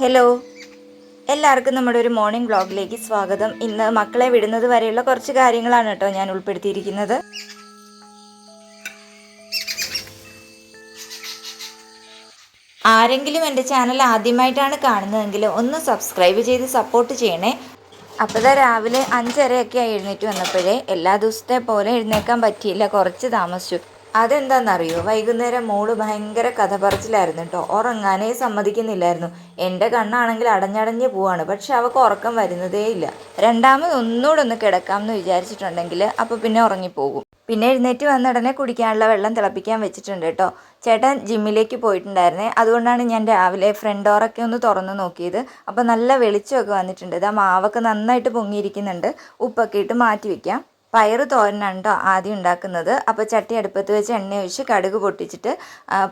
Hello, എല്ലാവർക്കും നമ്മുടെ ഒരു മോർണിംഗ് വ്ളോഗിലേക്ക് സ്വാഗതം. ഇന്ന് മക്കളെ വിടുന്നത് വരെയുള്ള കുറച്ച് കാര്യങ്ങളാണ് കേട്ടോ ഞാൻ ഉൾപ്പെടുത്തിയിരിക്കുന്നത്. ആരെങ്കിലും എൻ്റെ ചാനൽ ആദ്യമായിട്ടാണ് കാണുന്നതെങ്കിൽ ഒന്ന് സബ്സ്ക്രൈബ് ചെയ്ത് സപ്പോർട്ട് ചെയ്യണേ. അപ്പോൾ രാവിലെ 5:30 എഴുന്നേറ്റ് വന്നപ്പോഴേ എല്ലാ ദിവസത്തെ പോലെ എഴുന്നേക്കാൻ പറ്റിയില്ല, കുറച്ച് താമസിച്ചു. അതെന്താണെന്നറിയോ, വൈകുന്നേരം മോള് ഭയങ്കര കഥ പറച്ചിലായിരുന്നു കേട്ടോ. ഉറങ്ങാനേ സമ്മതിക്കുന്നില്ലായിരുന്നു. എൻ്റെ കണ്ണാണെങ്കിൽ അടഞ്ഞടഞ്ഞ് പോവാണ്, പക്ഷെ അവൾക്ക് ഉറക്കം വരുന്നതേ ഇല്ല. രണ്ടാമത് ഒന്നുകൂടെ ഒന്ന് കിടക്കാമെന്ന് വിചാരിച്ചിട്ടുണ്ടെങ്കിൽ അപ്പോൾ പിന്നെ ഉറങ്ങിപ്പോകും. പിന്നെ എഴുന്നേറ്റ് വന്നിടനെ കുടിക്കാനുള്ള വെള്ളം തിളപ്പിക്കാൻ വെച്ചിട്ടുണ്ട് കേട്ടോ. ചേട്ടൻ ജിമ്മിലേക്ക് പോയിട്ടുണ്ടായിരുന്നേ, അതുകൊണ്ടാണ് ഞാൻ രാവിലെ ഫ്രണ്ട് ഡോറൊക്കെ ഒന്ന് തുറന്ന് നോക്കിയത്. അപ്പോൾ നല്ല വെളിച്ചമൊക്കെ വന്നിട്ടുണ്ട്. ഇതാ മാവൊക്കെ നന്നായിട്ട് പൊങ്ങിയിരിക്കുന്നുണ്ട്. ഉപ്പൊക്കെ ഇട്ട് മാറ്റി വയ്ക്കാം. പയറ് തോരനാണ് കേട്ടോ ആദ്യം ഉണ്ടാക്കുന്നത്. അപ്പോൾ ചട്ടി അടുപ്പത്ത് വെച്ച് എണ്ണ ഒഴിച്ച് കടുക് പൊട്ടിച്ചിട്ട്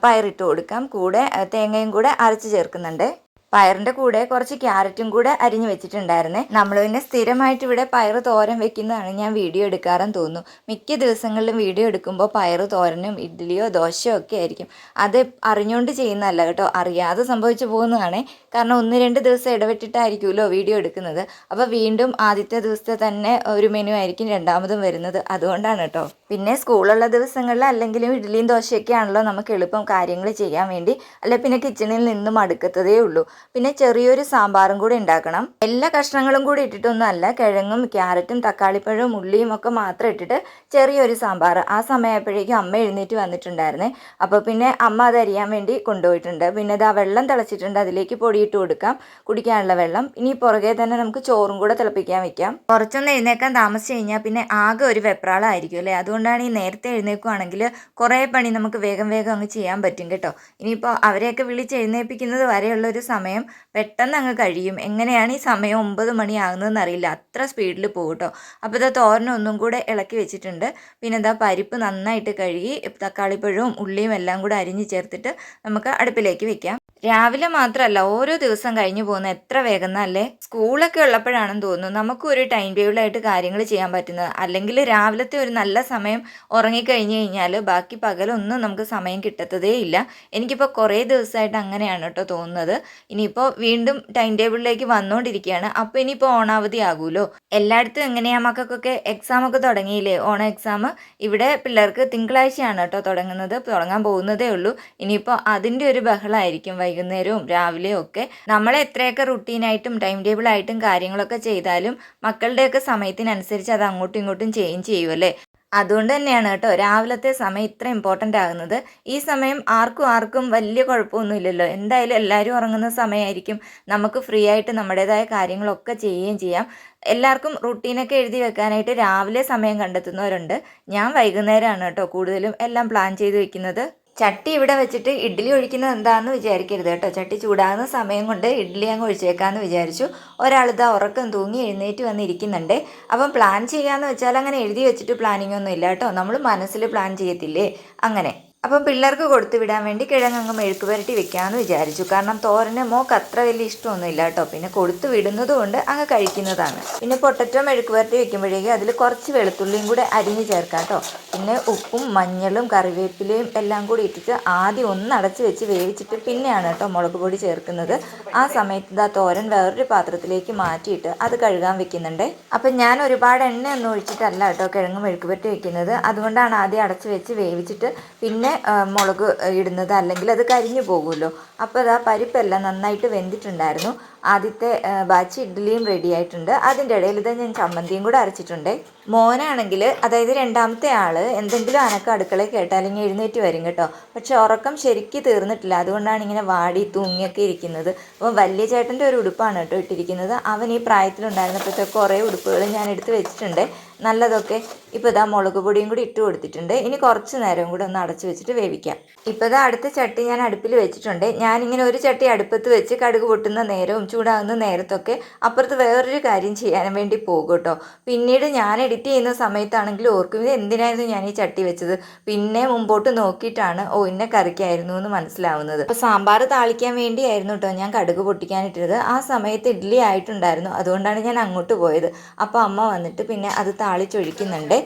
പയറിട്ട് കൊടുക്കാം. കൂടെ തേങ്ങയും കൂടെ അരച്ച് ചേർക്കുന്നുണ്ട്. പയറിൻ്റെ കൂടെ കുറച്ച് ക്യാരറ്റും കൂടെ അരിഞ്ഞു വെച്ചിട്ടുണ്ടായിരുന്നേ. നമ്മൾ പിന്നെ സ്ഥിരമായിട്ട് ഇവിടെ പയറ് തോരൻ വെക്കുന്നതാണ് ഞാൻ വീഡിയോ എടുക്കാറെന്ന് തോന്നുന്നു. മിക്ക ദിവസങ്ങളിലും വീഡിയോ എടുക്കുമ്പോൾ പയറ് തോരനും ഇഡ്ഡലിയോ ദോശയോ ഒക്കെ ആയിരിക്കും. അത് അറിഞ്ഞുകൊണ്ട് ചെയ്യുന്നതല്ല കേട്ടോ, അറിയാതെ സംഭവിച്ചു പോകുന്നതാണ്. കാരണം 1-2 ദിവസം ഇടവിട്ടിട്ടായിരിക്കുമല്ലോ വീഡിയോ എടുക്കുന്നത്. അപ്പോൾ വീണ്ടും ആദ്യത്തെ ദിവസത്തെ തന്നെ ഒരു മെനു ആയിരിക്കും രണ്ടാമതും വരുന്നത്. അതുകൊണ്ടാണ് കേട്ടോ. പിന്നെ സ്കൂളുള്ള ദിവസങ്ങളിൽ അല്ലെങ്കിലും ഇഡ്ഡലിയും ദോശയൊക്കെ ആണല്ലോ നമുക്ക് എളുപ്പം കാര്യങ്ങൾ ചെയ്യാൻ വേണ്ടി. അല്ലെ പിന്നെ കിച്ചണിൽ നിന്നും അടുക്കത്തതേ ഉള്ളൂ. പിന്നെ ചെറിയൊരു സാമ്പാറും കൂടി ഉണ്ടാക്കണം. എല്ലാ കഷ്ണങ്ങളും കൂടി ഇട്ടിട്ടൊന്നും അല്ല, കിഴങ്ങും ക്യാരറ്റും തക്കാളിപ്പഴവും ഉള്ളിയും ഒക്കെ മാത്രം ഇട്ടിട്ട് ചെറിയൊരു സാമ്പാർ. ആ സമയമായപ്പോഴേക്കും അമ്മ എഴുന്നേറ്റ് വന്നിട്ടുണ്ടായിരുന്നേ. അപ്പോൾ പിന്നെ അമ്മ അത് അരിയാൻ വേണ്ടി കൊണ്ടുപോയിട്ടുണ്ട്. പിന്നെ ഇതാ വെള്ളം തിളച്ചിട്ടുണ്ട്, അതിലേക്ക് പൊടിയിട്ട് കൊടുക്കാം, കുടിക്കാനുള്ള വെള്ളം. ഇനി പുറകെ തന്നെ നമുക്ക് ചോറും കൂടെ തിളപ്പിക്കാൻ വെക്കാം. കുറച്ചൊന്ന് എഴുന്നേക്കാൻ താമസിച്ച് കഴിഞ്ഞാൽ പിന്നെ ആകെ ഒരു വെപ്രാളമായിരിക്കും അല്ലേ. അതുകൊണ്ടാണ് ഈ നേരത്തെ എഴുന്നേൽക്കുകയാണെങ്കിൽ കുറേ പണി നമുക്ക് വേഗം വേഗം അങ്ങ് ചെയ്യാൻ പറ്റും കേട്ടോ. ഇനിയിപ്പോൾ അവരെയൊക്കെ വിളിച്ച് എഴുന്നേൽപ്പിക്കുന്നത് വരെയുള്ളൊരു സമയം പെട്ടെന്ന് അങ്ങ് കഴിയും. എങ്ങനെയാണ് ഈ സമയം 9 മണിയാകുന്നതെന്ന് അറിയില്ല, അത്ര സ്പീഡിൽ പോകും കേട്ടോ. അപ്പോൾ ഇതാ തോരൻ ഒന്നും കൂടെ ഇളക്കി വെച്ചിട്ടുണ്ട്. പിന്നെ ഇതാ പരിപ്പ് നന്നായിട്ട് കഴുകി തക്കാളിപ്പഴവും ഉള്ളിയും എല്ലാം കൂടെ അരിഞ്ഞ് ചേർത്തിട്ട് നമുക്ക് അടുപ്പിലേക്ക് വെക്കാം. രാവിലെ മാത്രമല്ല, ഓരോ ദിവസം കഴിഞ്ഞു പോകുന്ന എത്ര വേഗം എന്നല്ലേ. സ്കൂളൊക്കെ ഉള്ളപ്പോഴാണെന്ന് തോന്നുന്നു നമുക്കൊരു ടൈം ടേബിളായിട്ട് കാര്യങ്ങൾ ചെയ്യാൻ പറ്റുന്നത്. അല്ലെങ്കിൽ രാവിലത്തെ ഒരു നല്ല സമയം ഉറങ്ങിക്കഴിഞ്ഞ് കഴിഞ്ഞാൽ ബാക്കി പകലൊന്നും നമുക്ക് സമയം കിട്ടത്തതേ ഇല്ല. എനിക്കിപ്പോൾ കുറേ ദിവസമായിട്ട് അങ്ങനെയാണ് കേട്ടോ തോന്നുന്നത്. ഇനിയിപ്പോൾ വീണ്ടും ടൈം ടേബിളിലേക്ക് വന്നുകൊണ്ടിരിക്കുകയാണ്. അപ്പോൾ ഇനിയിപ്പോൾ ഓണാവധി ആകുമല്ലോ. എല്ലായിടത്തും എങ്ങനെയാ, മക്കൾക്കൊക്കെ എക്സാമൊക്കെ തുടങ്ങിയില്ലേ, ഓണ എക്സാം. ഇവിടെ പിള്ളേർക്ക് തിങ്കളാഴ്ചയാണ് കേട്ടോ തുടങ്ങുന്നത്, തുടങ്ങാൻ പോകുന്നതേ ഉള്ളൂ. ഇനിയിപ്പോൾ അതിൻ്റെ ഒരു ബഹളമായിരിക്കും വൈകുന്നേരവും രാവിലെയും ഒക്കെ. നമ്മൾ എത്രയൊക്കെ റുട്ടീനായിട്ടും ടൈം ടേബിളായിട്ടും കാര്യങ്ങളൊക്കെ ചെയ്താലും മക്കളുടെയൊക്കെ സമയത്തിനനുസരിച്ച് അത് അങ്ങോട്ടും ഇങ്ങോട്ടും ചേഞ്ച് ചെയ്യുമല്ലേ. അതുകൊണ്ട് തന്നെയാണ് കേട്ടോ രാവിലത്തെ സമയം ഇത്ര ഇമ്പോർട്ടൻ്റ് ആകുന്നത്. ഈ സമയം ആർക്കും വലിയ കുഴപ്പമൊന്നുമില്ലല്ലോ. എന്തായാലും എല്ലാവരും ഉറങ്ങുന്ന സമയമായിരിക്കും. നമുക്ക് ഫ്രീ ആയിട്ട് നമ്മുടേതായ കാര്യങ്ങളൊക്കെ ചെയ്യുകയും ചെയ്യാം. എല്ലാവർക്കും റുട്ടീനൊക്കെ എഴുതി വെക്കാനായിട്ട് രാവിലെ സമയം കണ്ടെത്തുന്നവരുണ്ട്. ഞാൻ വൈകുന്നേരമാണ് കേട്ടോ കൂടുതലും എല്ലാം പ്ലാൻ ചെയ്ത് വെക്കുന്നത്. ചട്ടി ഇവിടെ വെച്ചിട്ട് ഇഡ്ഡലി ഒഴിക്കുന്നത് എന്താണെന്ന് വിചാരിക്കരുത് കേട്ടോ. ചട്ടി ചൂടാകുന്ന സമയം കൊണ്ട് ഇഡ്ഡലി അങ്ങ് ഒഴിച്ചേക്കാമെന്ന് വിചാരിച്ചു. ഒരാളിതാ ഉറക്കം തൂങ്ങി എഴുന്നേറ്റ് വന്നിരിക്കുന്നുണ്ട്. അപ്പം പ്ലാൻ ചെയ്യാമെന്ന് വെച്ചാൽ അങ്ങനെ എഴുതി വെച്ചിട്ട് പ്ലാനിങ് ഒന്നും ഇല്ല കേട്ടോ. നമ്മൾ മനസ്സിൽ പ്ലാൻ ചെയ്യത്തില്ലേ, അങ്ങനെ. അപ്പം പിള്ളേർക്ക് കൊടുത്തു വിടാൻ വേണ്ടി കിഴങ്ങ് മെഴുക്ക് പുരട്ടി വെക്കാമെന്ന് വിചാരിച്ചു. കാരണം തോരന് മോൾക്ക് അത്ര വലിയ ഇഷ്ടമൊന്നുമില്ല കേട്ടോ. പിന്നെ കൊടുത്തു വിടുന്നത് കൊണ്ട് അങ്ങ് കഴിക്കുന്നതാണ്. പിന്നെ പൊട്ടറ്റോ മെഴുക്ക് പുരട്ടി വെക്കുമ്പോഴേക്കും അതിൽ കുറച്ച് വെളുത്തുള്ളിയും കൂടെ അരിഞ്ഞ് ചേർക്കാം കേട്ടോ. പിന്നെ ഉപ്പും മഞ്ഞളും കറിവേപ്പിലയും എല്ലാം കൂടി ഇട്ടിട്ട് ആദ്യം ഒന്ന് അടച്ച് വെച്ച് വേവിച്ചിട്ട് പിന്നെയാണ് കേട്ടോ മുളക് പൊടി ചേർക്കുന്നത്. ആ സമയത്ത് ഇതാ തോരൻ വേറൊരു പാത്രത്തിലേക്ക് മാറ്റിയിട്ട് അത് കഴുകാൻ വെക്കുന്നുണ്ട്. അപ്പം ഞാൻ ഒരുപാട് എണ്ണയൊന്നും ഒഴിച്ചിട്ടല്ല കേട്ടോ കിഴങ്ങ് മെഴുക്ക് പുരട്ടി വെക്കുന്നത്. അതുകൊണ്ടാണ് ആദ്യം അടച്ച് വെച്ച് വേവിച്ചിട്ട് പിന്നെ മുളക് ഇടുന്നത്, അല്ലെങ്കിൽ അത് കരിഞ്ഞു പോകുമല്ലോ. അപ്പോൾ അതാ പരിപ്പെല്ലാം നന്നായിട്ട് വെന്തിട്ടുണ്ടായിരുന്നു. ആദ്യത്തെ ബാച്ച് ഇഡ്ഡലിയും റെഡി ആയിട്ടുണ്ട്. അതിൻ്റെ ഇടയിൽ ഇത് ഞാൻ ചമ്മന്തിയും കൂടെ അരച്ചിട്ടുണ്ട്. മോനാണെങ്കിൽ, അതായത് രണ്ടാമത്തെ ആൾ, എന്തെങ്കിലും അനക്കം അടുക്കളയിൽ കേട്ടാൽ ഇങ്ങനെ എഴുന്നേറ്റ് വരും കേട്ടോ. പക്ഷെ ഉറക്കം ശരിക്കും തീർന്നിട്ടില്ല, അതുകൊണ്ടാണ് ഇങ്ങനെ വാടി തൂങ്ങിയൊക്കെ ഇരിക്കുന്നത്. അപ്പോൾ വലിയ ചേട്ടൻ്റെ ഒരു ഉടുപ്പാണ് കേട്ടോ ഇട്ടിരിക്കുന്നത്. അവൻ ഈ പ്രായത്തിലുണ്ടായിരുന്നപ്പോഴത്തെ കുറേ ഉടുപ്പുകൾ ഞാൻ എടുത്ത് വെച്ചിട്ടുണ്ട് നല്ലതൊക്കെ. ഇപ്പോൾ ഇതാ മുളക് പൊടിയും കൂടി ഇട്ട് കൊടുത്തിട്ടുണ്ട്. ഇനി കുറച്ച് നേരം കൂടെ ഒന്ന് അടച്ചു വെച്ചിട്ട് വേവിക്കാം. ഇപ്പോൾ ഇതാ അടുത്ത ചട്ടി ഞാൻ അടുപ്പിൽ വെച്ചിട്ടുണ്ട്. ഞാനിങ്ങനെ ഒരു ചട്ടി അടുപ്പത്ത് വെച്ച് കടുക് പൊട്ടുന്ന നേരവും ചൂടാകുന്ന നേരത്തൊക്കെ അപ്പുറത്ത് വേറൊരു കാര്യം ചെയ്യാൻ വേണ്ടി പോകും കേട്ടോ. പിന്നീട് ഞാൻ എഡിറ്റ് ചെയ്യുന്ന സമയത്താണെങ്കിൽ ഓർക്കും ഇത് എന്തിനായിരുന്നു ഞാൻ ഈ ചട്ടി വെച്ചത്. പിന്നെ മുമ്പോട്ട് നോക്കിയിട്ടാണ് ഇന്ന കറിക്കായിരുന്നു എന്ന് മനസ്സിലാവുന്നത്. അപ്പോൾ സാമ്പാർ താളിക്കാൻ വേണ്ടിയായിരുന്നു കേട്ടോ ഞാൻ കടുക് പൊട്ടിക്കാനിട്ടത്. ആ സമയത്ത് ഇഡ്ഡലി ആയിട്ടുണ്ടായിരുന്നു, അതുകൊണ്ടാണ് ഞാൻ അങ്ങോട്ട് പോയത്. അപ്പോൾ അമ്മ വന്നിട്ട് പിന്നെ അത് താളിച്ചൊഴിക്കുന്നുണ്ട്.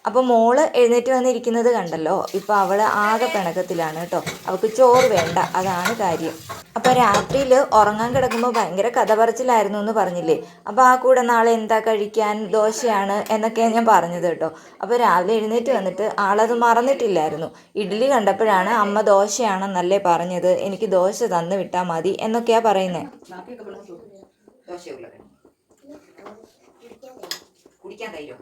അപ്പോൾ മോള് എഴുന്നേറ്റ് വന്നിരിക്കുന്നത് കണ്ടല്ലോ. ഇപ്പോൾ അവൾ ആകെ പിണക്കത്തിലാണ് കേട്ടോ. അവൾക്ക് ചോറ് വേണ്ട, അതാണ് കാര്യം. അപ്പോൾ രാത്രിയിൽ ഉറങ്ങാൻ കിടക്കുമ്പോൾ ഭയങ്കര കഥ പറച്ചിലായിരുന്നു എന്ന് പറഞ്ഞില്ലേ. അപ്പോൾ ആ കൂടെ നാളെ എന്താ കഴിക്കാൻ, ദോശയാണ് എന്നൊക്കെയാണ് ഞാൻ പറഞ്ഞത് കേട്ടോ. അപ്പോൾ രാവിലെ എഴുന്നേറ്റ് വന്നിട്ട് ആളത് മറന്നിട്ടില്ലായിരുന്നു. ഇഡ്ഡലി കണ്ടപ്പോഴാണ് അമ്മ ദോശയാണെന്നല്ലേ പറഞ്ഞത്, എനിക്ക് ദോശ തന്നു വിട്ടാൽ മതി എന്നൊക്കെയാണ് പറയുന്നത്. കുടിക്കാൻ തൈരോ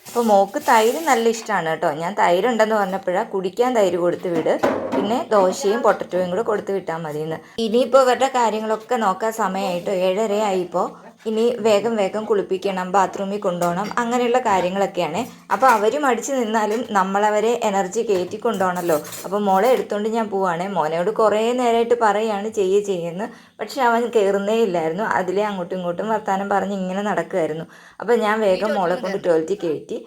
അപ്പോൾ മോക്ക് തൈര് നല്ല ഇഷ്ടമാണ് കേട്ടോ. ഞാൻ തൈരുണ്ടെന്ന് പറഞ്ഞപ്പോഴാണ് കുടിക്കാൻ തൈര് കൊടുത്ത് വിട്, പിന്നെ ദോശയും പൊട്ടറ്റോയും കൂടെ കൊടുത്ത് വിട്ടാൽ മതിയെന്ന്. ഇനിയിപ്പോൾ ഇവരുടെ കാര്യങ്ങളൊക്കെ നോക്കാൻ സമയമായിട്ടോ, 7:30 ആയിപ്പോൾ. ഇനി വേഗം വേഗം കുളിപ്പിക്കണം, ബാത്റൂമിൽ കൊണ്ടുപോകണം, അങ്ങനെയുള്ള കാര്യങ്ങളൊക്കെയാണ്. അപ്പോൾ അവർ മടിച്ച് നിന്നാലും നമ്മളവരെ എനർജി കയറ്റി കൊണ്ടുപോകണമല്ലോ. അപ്പോൾ മോളെ എടുത്തുകൊണ്ട് ഞാൻ പോവുകയാണ്. മോനോട് കുറേ നേരമായിട്ട് പറയുകയാണ് ചെയ്യുന്നു, പക്ഷെ അവൻ കയറുന്നേ ഇല്ലായിരുന്നു. അതിലെ അങ്ങോട്ടും ഇങ്ങോട്ടും വർത്താനം പറഞ്ഞ് ഇങ്ങനെ നടക്കുമായിരുന്നു. അപ്പോൾ ഞാൻ വേഗം മോളെ കൊണ്ട് ടോയ്ലറ്റിൽ കയറ്റി.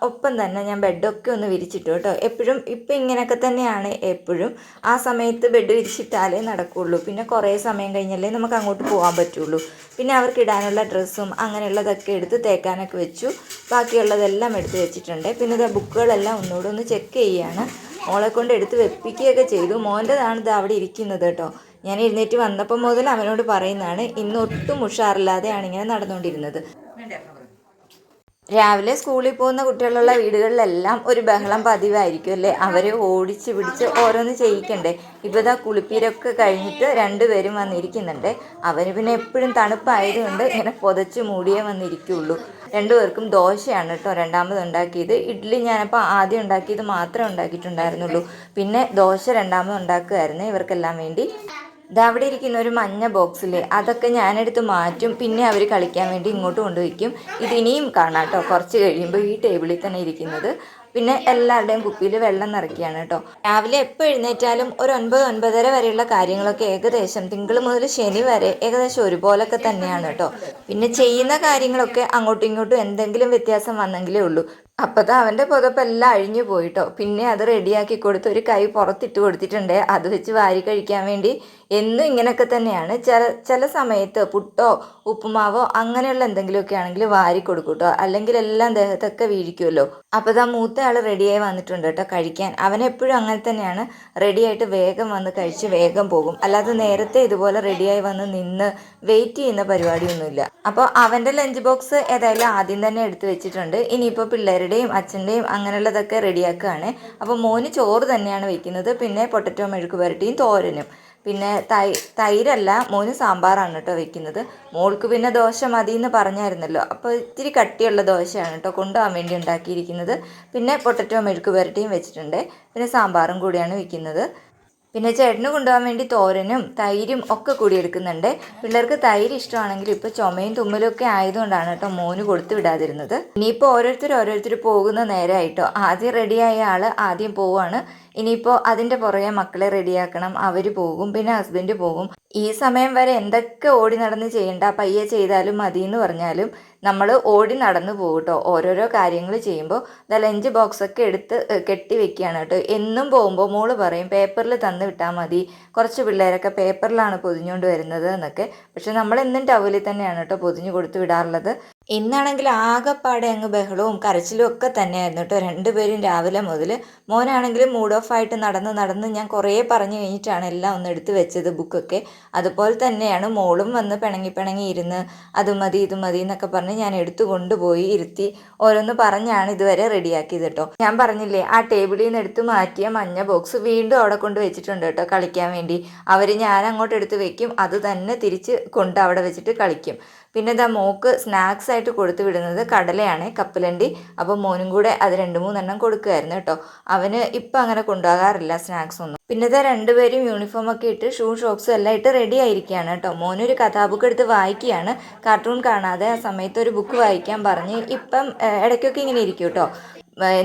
ഒപ്പം തന്നെ ഞാൻ ബെഡൊക്കെ ഒന്ന് വിരിച്ചിട്ടു കേട്ടോ. എപ്പോഴും ഇപ്പം ഇങ്ങനെയൊക്കെ തന്നെയാണ് എപ്പോഴും. ആ സമയത്ത് ബെഡ് വിരിച്ചിട്ടാലേ നടക്കുകയുള്ളൂ. പിന്നെ കുറേ സമയം കഴിഞ്ഞല്ലേ നമുക്ക് അങ്ങോട്ട് പോകാൻ പറ്റുള്ളൂ. പിന്നെ അവർക്ക് ഇടാനുള്ള ഡ്രസ്സും അങ്ങനെയുള്ളതൊക്കെ എടുത്ത് തേക്കാനൊക്കെ വെച്ചു. ബാക്കിയുള്ളതെല്ലാം എടുത്ത് വെച്ചിട്ടുണ്ട്. പിന്നെ ഇത് ബുക്കുകളെല്ലാം ഒന്നുകൂടെ ഒന്ന് ചെക്ക് ചെയ്യുകയാണ്. മോളെ കൊണ്ട് എടുത്ത് വെപ്പിക്കുകയൊക്കെ ചെയ്തു. മോൻ്റെതാണ് ഇത് അവിടെ ഇരിക്കുന്നത് കേട്ടോ. ഞാൻ എഴുന്നേറ്റ് വന്നപ്പോൾ മുതൽ അവനോട് പറയുന്നതാണ്, ഇന്ന് ഒട്ടും ഉഷാറില്ലാതെയാണ് ഇങ്ങനെ നടന്നുകൊണ്ടിരുന്നത്. രാവിലെ സ്കൂളിൽ പോകുന്ന കുട്ടികളുള്ള വീടുകളിലെല്ലാം ഒരു ബഹളം പതിവായിരിക്കും അല്ലേ. അവരെ ഓടിച്ച് പിടിച്ച് ഓരോന്ന് ചെയ്യിക്കണ്ടേ. ഇപ്പോൾ ഇതാ കുളിപ്പീരൊക്കെ കഴിഞ്ഞിട്ട് 2 പേരും വന്നിരിക്കുന്നുണ്ട്. അവന് പിന്നെ എപ്പോഴും തണുപ്പായതുകൊണ്ട് ഇങ്ങനെ പുതച്ച് മൂടിയേ വന്നിരിക്കുകയുള്ളൂ. 2 പേർക്കും ദോശയാണ് കേട്ടോ രണ്ടാമത് ഉണ്ടാക്കിയത്. ഇഡ്ഡലി ഞാനപ്പോൾ ആദ്യം ഉണ്ടാക്കിയത് മാത്രമേ ഉണ്ടാക്കിയിട്ടുണ്ടായിരുന്നുള്ളൂ. പിന്നെ ദോശ രണ്ടാമത് ഉണ്ടാക്കുകയായിരുന്നു ഇവർക്കെല്ലാം വേണ്ടി. ഇതവിടെ ഇരിക്കുന്ന ഒരു മഞ്ഞ ബോക്സിൽ അതൊക്കെ ഞാനെടുത്ത് മാറ്റും. പിന്നെ അവർ കളിക്കാൻ വേണ്ടി ഇങ്ങോട്ട് കൊണ്ടുവയ്ക്കും. ഇതിനിയും കാണാം കേട്ടോ കുറച്ച് കഴിയുമ്പോൾ ഈ ടേബിളിൽ തന്നെ ഇരിക്കുന്നത്. പിന്നെ എല്ലാവരുടെയും കുപ്പിയിൽ വെള്ളം നിറയ്ക്കുകയാണ് കേട്ടോ. രാവിലെ എപ്പോൾ എഴുന്നേറ്റാലും ഒരു 9-9:30 വരെയുള്ള കാര്യങ്ങളൊക്കെ ഏകദേശം തിങ്കൾ മുതൽ ശനി വരെ ഏകദേശം ഒരുപോലൊക്കെ തന്നെയാണ് കേട്ടോ. പിന്നെ ചെയ്യുന്ന കാര്യങ്ങളൊക്കെ അങ്ങോട്ടും ഇങ്ങോട്ടും എന്തെങ്കിലും വ്യത്യാസം വന്നെങ്കിലേ ഉള്ളൂ. അപ്പോൾ അവൻ്റെ പുതപ്പെല്ലാം അഴിഞ്ഞു പോയിട്ടോ. പിന്നെ അത് റെഡിയാക്കി കൊടുത്ത് ഒരു കൈ പുറത്തിട്ട് കൊടുത്തിട്ടുണ്ട്, അത് വെച്ച് വാരി കഴിക്കാൻ വേണ്ടി. എന്നും ഇങ്ങനെയൊക്കെ തന്നെയാണ്. ചില സമയത്ത് പുട്ടോ ഉപ്പുമാവോ അങ്ങനെയുള്ള എന്തെങ്കിലുമൊക്കെ ആണെങ്കിൽ വാരി കൊടുക്കും കേട്ടോ. അല്ലെങ്കിൽ എല്ലാം ദേഹത്തൊക്കെ വീഴിക്കുമല്ലോ. അപ്പോൾ മൂത്ത ആൾ റെഡിയായി വന്നിട്ടുണ്ട് കേട്ടോ കഴിക്കാൻ. അവനെപ്പോഴും അങ്ങനെ തന്നെയാണ്, റെഡിയായിട്ട് വേഗം വന്ന് കഴിച്ച് വേഗം പോകും. അല്ലാതെ നേരത്തെ ഇതുപോലെ റെഡിയായി വന്ന് നിന്ന് വെയിറ്റ് ചെയ്യുന്ന പരിപാടിയൊന്നുമില്ല. അപ്പോൾ അവൻ്റെ ലഞ്ച് ബോക്സ് ഏതായാലും ആദ്യം തന്നെ എടുത്ത് വെച്ചിട്ടുണ്ട്. ഇനിയിപ്പോൾ പിള്ളേരുടെയും അച്ഛൻ്റെയും അങ്ങനെയുള്ളതൊക്കെ റെഡിയാക്കുകയാണ്. അപ്പോൾ മോന് ചോറ് തന്നെയാണ് വെക്കുന്നത്. പിന്നെ പൊട്ടറ്റോ മെഴുക്ക് പുരട്ടിയും തോരനും. പിന്നെ തൈരല്ല, മോന് സാമ്പാറാണ് കേട്ടോ വെക്കുന്നത്. മോൾക്ക് പിന്നെ ദോശ മതി എന്ന് പറഞ്ഞായിരുന്നല്ലോ. അപ്പോൾ ഇത്തിരി കട്ടിയുള്ള ദോശയാണ് കേട്ടോ കൊണ്ടുപോകാൻ വേണ്ടി ഉണ്ടാക്കിയിരിക്കുന്നത്. പിന്നെ പൊട്ടറ്റോ മെഴുക്ക് പുരട്ടിയും വെച്ചിട്ടുണ്ട്. പിന്നെ സാമ്പാറും കൂടിയാണ് വെക്കുന്നത്. പിന്നെ ചേട്ടന് കൊണ്ടുപോകാൻ വേണ്ടി തോരനും തൈരും ഒക്കെ കൂടി എടുക്കുന്നുണ്ട്. പിള്ളേർക്ക് തൈര് ഇഷ്ടമാണെങ്കിൽ ഇപ്പോൾ ചുമയും തുമ്മലും ഒക്കെ ആയതുകൊണ്ടാണ് കേട്ടോ മോന് കൊടുത്തു വിടാതിരുന്നത്. ഇനിയിപ്പോൾ ഓരോരുത്തർ പോകുന്ന നേരമായിട്ടോ. ആദ്യം റെഡിയായ ആൾ ആദ്യം പോവുകയാണ്. ഇനിയിപ്പോൾ അതിൻ്റെ പുറകെ മക്കളെ റെഡിയാക്കണം, അവർ പോകും, പിന്നെ ഹസ്ബൻഡ് പോകും. ഈ സമയം വരെ എന്തൊക്കെ ഓടി നടന്ന് ചെയ്യണ്ട, പയ്യെ ചെയ്താലും മതി എന്ന് പറഞ്ഞാലും നമ്മൾ ഓടി നടന്നു പോകും കേട്ടോ. ഓരോരോ കാര്യങ്ങൾ ചെയ്യുമ്പോൾ ലഞ്ച് ബോക്സൊക്കെ എടുത്ത് കെട്ടി വെക്കുകയാണ് കേട്ടോ. എന്നും പോകുമ്പോൾ മോള് പറയും പേപ്പറിൽ തന്നു വിട്ടാൽ മതി, കുറച്ച് പിള്ളേരൊക്കെ പേപ്പറിലാണ് പൊതിഞ്ഞുകൊണ്ട് വരുന്നത് എന്നൊക്കെ. പക്ഷെ നമ്മളെന്നും ടവലിൽ തന്നെയാണ് കേട്ടോ പൊതിഞ്ഞു കൊടുത്ത് വിടാറുള്ളത്. ഇന്നാണെങ്കിൽ ആകെപ്പാടെ അങ്ങ് ബഹളവും കരച്ചിലും ഒക്കെ തന്നെയായിരുന്നു കേട്ടോ 2 പേരും രാവിലെ മുതൽ. മോനാണെങ്കിലും മൂഡ് ഓഫ് ആയിട്ട് നടന്ന് ഞാൻ കുറേ പറഞ്ഞു കഴിഞ്ഞിട്ടാണ് എല്ലാം ഒന്ന് എടുത്ത് വെച്ചത് ബുക്കൊക്കെ. അതുപോലെ തന്നെയാണ് മോളും വന്ന് പിണങ്ങി ഇരുന്ന് അത് മതി ഇത് മതി എന്നൊക്കെ പറഞ്ഞ് ഞാൻ എടുത്തു കൊണ്ടുപോയി ഇരുത്തി ഓരോന്ന് പറഞ്ഞാണ് ഇതുവരെ റെഡിയാക്കിയത് കേട്ടോ. ഞാൻ പറഞ്ഞില്ലേ ആ ടേബിളിൽ നിന്ന് എടുത്ത് മാറ്റിയ മഞ്ഞ ബോക്സ് വീണ്ടും അവിടെ കൊണ്ട് വെച്ചിട്ടുണ്ട് കേട്ടോ കളിക്കാൻ വേണ്ടി. ഞാൻ അങ്ങോട്ട് എടുത്ത് വെക്കും, അത് തന്നെ തിരിച്ച് കൊണ്ട് അവിടെ വെച്ചിട്ട് കളിക്കും. പിന്നെ മോക്ക് സ്നാക്സ് ആയിട്ട് കൊടുത്തു വിടുന്നത് കടലയാണ്, കപ്പലണ്ടി. അപ്പോൾ മോനും കൂടെ അത് 2-3 എണ്ണം കൊടുക്കുമായിരുന്നു കേട്ടോ. അവന് ഇപ്പം അങ്ങനെ കൊണ്ടുപോകാറില്ല സ്നാക്സ് ഒന്നും. പിന്നെ 2 പേരും യൂണിഫോമൊക്കെ ഇട്ട് ഷോക്സും എല്ലാം ഇട്ട് റെഡി ആയിരിക്കുകയാണ് കേട്ടോ. മോനൊരു കഥാബുക്ക് എടുത്ത് വായിക്കുകയാണ്. കാർട്ടൂൺ കാണാതെ ആ സമയത്ത് ഒരു ബുക്ക് വായിക്കാൻ പറഞ്ഞ് ഇപ്പം ഇടയ്ക്കൊക്കെ ഇങ്ങനെ ഇരിക്കും കേട്ടോ.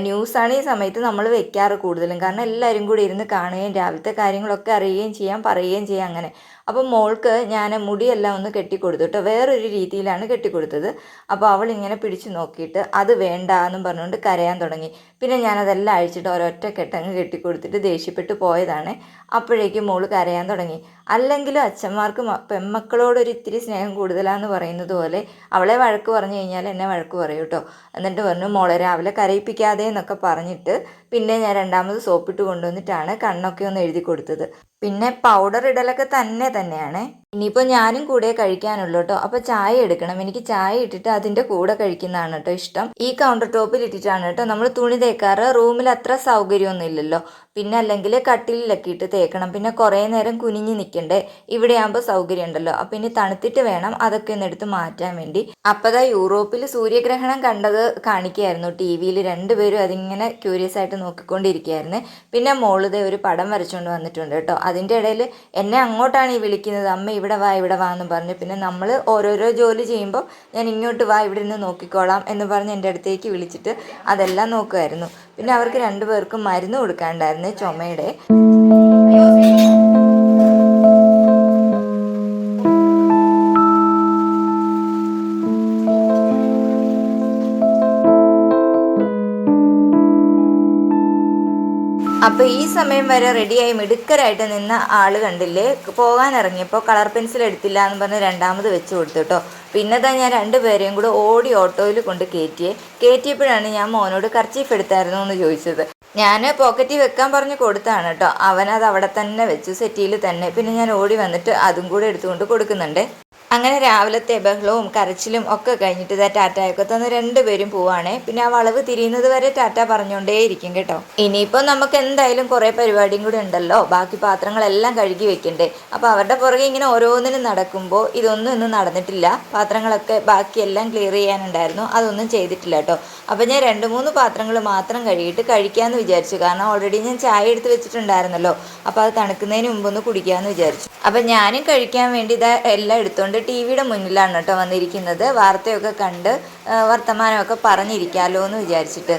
ന്യൂസാണ് ഈ സമയത്ത് നമ്മൾ വെക്കാറ് കൂടുതലും. കാരണം എല്ലാവരും കൂടി ഇരുന്ന് കാണുകയും രാവിലത്തെ കാര്യങ്ങളൊക്കെ അറിയുകയും ചെയ്യാം, പറയുകയും ചെയ്യാം അങ്ങനെ. അപ്പോൾ മോൾക്ക് ഞാൻ മുടിയെല്ലാം ഒന്ന് കെട്ടിക്കൊടുത്തു കേട്ടോ. വേറൊരു രീതിയിലാണ് കെട്ടിക്കൊടുത്തത്. അപ്പോൾ അവളിങ്ങനെ പിടിച്ചു നോക്കിയിട്ട് അത് വേണ്ട എന്നും പറഞ്ഞുകൊണ്ട് കരയാൻ തുടങ്ങി. പിന്നെ ഞാനതെല്ലാം അഴിച്ചിട്ട് ഒരൊറ്റ കെട്ടങ്ങ് കെട്ടിക്കൊടുത്തിട്ട് ദേഷ്യപ്പെട്ട് പോയതാണ്. അപ്പോഴേക്കും മോള് കരയാൻ തുടങ്ങി. അല്ലെങ്കിലും അച്ഛന്മാർക്ക് പെൺമക്കളോടൊരു ഇത്തിരി സ്നേഹം കൂടുതലാന്ന് പറയുന്നത് പോലെ അവളെ വഴക്ക് പറഞ്ഞു കഴിഞ്ഞാൽ എന്നെ വഴക്ക് പറയും കേട്ടോ. എന്നിട്ട് പറഞ്ഞു മോളെ രാവിലെ കരയിപ്പിക്കാതെ എന്നൊക്കെ പറഞ്ഞിട്ട് പിന്നെ ഞാൻ രണ്ടാമത് സോപ്പിട്ട് കൊണ്ടുവന്നിട്ടാണ് കണ്ണൊക്കെ ഒന്ന് എഴുതി കൊടുത്തത്. പിന്നെ പൗഡർ ഇടലൊക്കെ തന്നെയാണ്. ഇനിയിപ്പോൾ ഞാനും കൂടെ കഴിക്കാനുള്ളൂ കേട്ടോ. അപ്പോൾ ചായ എടുക്കണം. എനിക്ക് ചായ ഇട്ടിട്ട് അതിൻ്റെ കൂടെ കഴിക്കുന്നതാണ് കേട്ടോ ഇഷ്ടം. ഈ കൗണ്ടർ ടോപ്പിൽ ഇട്ടിട്ടാണ് കേട്ടോ നമ്മൾ തുണി തേക്കാറ്. റൂമിൽ അത്ര സൗകര്യമൊന്നും ഇല്ലല്ലോ. പിന്നെ അല്ലെങ്കിൽ കട്ടിലിലൊക്കെ ഇട്ട് തേക്കണം. പിന്നെ കുറേ നേരം കുനിഞ്ഞ് നിൽക്കണ്ടേ. ഇവിടെ ആകുമ്പോൾ സൗകര്യം ഉണ്ടല്ലോ. അപ്പം ഇനി തണുത്തിട്ട് വേണം അതൊക്കെ ഒന്ന് എടുത്ത് മാറ്റാൻ വേണ്ടി. അപ്പതാ യൂറോപ്പിൽ സൂര്യഗ്രഹണം കണ്ടത് കാണിക്കുകയായിരുന്നു ടി വിയിൽ. രണ്ടുപേരും അതിങ്ങനെ ക്യൂരിയസ് ആയിട്ട് നോക്കിക്കൊണ്ടിരിക്കുകയായിരുന്നു. പിന്നെ മോളിതെ ഒരു പടം വരച്ചുകൊണ്ട് വന്നിട്ടുണ്ട് കേട്ടോ. അതിൻ്റെ ഇടയിൽ എന്നെ അങ്ങോട്ടാണ് ഈ വിളിക്കുന്നത്, അമ്മ ഇവിടെ വാ എന്ന് പറഞ്ഞു. പിന്നെ നമ്മൾ ഓരോരോ ജോലി ചെയ്യുമ്പോൾ ഞാൻ ഇങ്ങോട്ട് വാ ഇവിടെ നിന്ന് നോക്കിക്കോളാം എന്ന് പറഞ്ഞ് എൻ്റെ അടുത്തേക്ക് വിളിച്ചിട്ട് അതെല്ലാം നോക്കുമായിരുന്നു. പിന്നെ അവർക്ക് രണ്ടുപേർക്കും മരുന്ന് കൊടുക്കാനുണ്ടായിരുന്നു ചുമയുടെ. അപ്പോൾ ഈ സമയം വരെ റെഡിയായി മിടുക്കരായിട്ട് നിന്ന ആൾ കണ്ടില്ലേ, പോകാൻ ഇറങ്ങിയപ്പോൾ കളർ പെൻസിൽ എടുത്തില്ല എന്ന് പറഞ്ഞ് രണ്ടാമത് വെച്ച് കൊടുത്തു കേട്ടോ. പിന്നെ ഞാൻ രണ്ടുപേരെയും കൂടെ ഓടി ഓട്ടോയിൽ കൊണ്ട് കയറ്റിയപ്പോഴാണ് ഞാൻ മോനോട് കർച്ചീഫ് എടുത്തായിരുന്നു എന്ന് ചോദിച്ചത്. ഞാൻ പോക്കറ്റിൽ വെക്കാൻ പറഞ്ഞ് കൊടുത്താണ് കേട്ടോ. അവനത് അവിടെ തന്നെ വെച്ചു, സെറ്റിയിൽ തന്നെ. പിന്നെ ഞാൻ ഓടി വന്നിട്ട് അതും കൂടെ എടുത്തുകൊണ്ട് കൊടുക്കുന്നുണ്ട്. അങ്ങനെ രാവിലത്തെ ബഹളവും കരച്ചിലും ഒക്കെ കഴിഞ്ഞിട്ട് ഇതാ ടാറ്റയൊക്കെ തന്ന് രണ്ടുപേരും പോവാണേ. പിന്നെ ആ വളവ് തിരിയുന്നത് വരെ ടാറ്റ പറഞ്ഞുകൊണ്ടേയിരിക്കും കേട്ടോ. ഇനിയിപ്പോൾ നമുക്ക് എന്തായാലും കുറേ പരിപാടിയും കൂടി ഉണ്ടല്ലോ. ബാക്കി പാത്രങ്ങളെല്ലാം കഴുകി വെക്കണ്ടേ. അപ്പോൾ അവരുടെ പുറകെ ഇങ്ങനെ ഓരോന്നിനും നടക്കുമ്പോൾ ഇതൊന്നും നടന്നിട്ടില്ല. പാത്രങ്ങളൊക്കെ ബാക്കിയെല്ലാം ക്ലിയർ ചെയ്യാനുണ്ടായിരുന്നു, അതൊന്നും ചെയ്തിട്ടില്ല കേട്ടോ. അപ്പോൾ ഞാൻ 2-3 പാത്രങ്ങൾ മാത്രം കഴുകിയിട്ട് കഴിക്കാമെന്ന് വിചാരിച്ചു. കാരണം ഓൾറെഡി ഞാൻ ചായ എടുത്ത് വെച്ചിട്ടുണ്ടായിരുന്നല്ലോ. അപ്പോൾ അത് തണുക്കുന്നതിന് മുമ്പൊന്ന് കുടിക്കാമെന്ന് വിചാരിച്ചു. അപ്പം ഞാനും കഴിക്കാൻ വേണ്ടി ഇതാ എല്ലാം എടുത്തുകൊണ്ട് ടി വിയുടെ മുന്നിലാണ് കേട്ടോ വന്നിരിക്കുന്നത്. വാർത്തയൊക്കെ കണ്ട് വർത്തമാനമൊക്കെ പറഞ്ഞിരിക്കാമല്ലോ എന്ന് വിചാരിച്ചിട്ട്.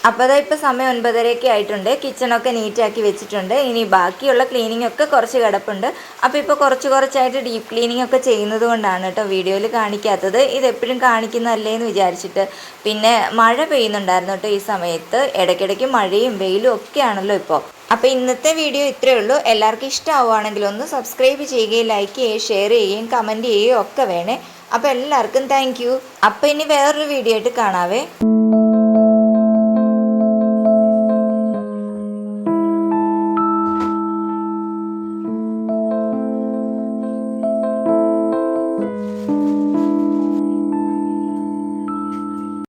അപ്പോൾ ഇപ്പോൾ സമയം 9:30 ആയിട്ടുണ്ട്. കിച്ചണൊക്കെ നീറ്റാക്കി വെച്ചിട്ടുണ്ട്. ഇനി ബാക്കിയുള്ള ക്ലീനിങ് ഒക്കെ കുറച്ച് കിടപ്പുണ്ട്. അപ്പോൾ ഇപ്പോൾ കുറച്ചായിട്ട് ഡീപ്പ് ക്ലീനിങ് ഒക്കെ ചെയ്യുന്നത് കൊണ്ടാണ് കേട്ടോ വീഡിയോയിൽ കാണിക്കാത്തത്. ഇതെപ്പോഴും കാണിക്കുന്നതല്ലേ എന്ന് വിചാരിച്ചിട്ട്. പിന്നെ മഴ പെയ്യുന്നുണ്ടായിരുന്നു കേട്ടോ ഈ സമയത്ത്. ഇടയ്ക്കിടയ്ക്ക് മഴയും വെയിലും ഒക്കെ ആണല്ലോ ഇപ്പോൾ. അപ്പോൾ ഇന്നത്തെ വീഡിയോ ഇത്രയേ ഉള്ളൂ. എല്ലാവർക്കും ഇഷ്ടമാവുകയാണെങ്കിൽ ഒന്ന് സബ്സ്ക്രൈബ് ചെയ്യുകയും ലൈക്ക് ചെയ്യുകയും ഷെയർ ചെയ്യുകയും കമൻറ്റ് ചെയ്യുകയും ഒക്കെ വേണേ. അപ്പോൾ എല്ലാവർക്കും താങ്ക് യു. അപ്പോൾ ഇനി വേറൊരു വീഡിയോ ആയിട്ട് കാണാവേ.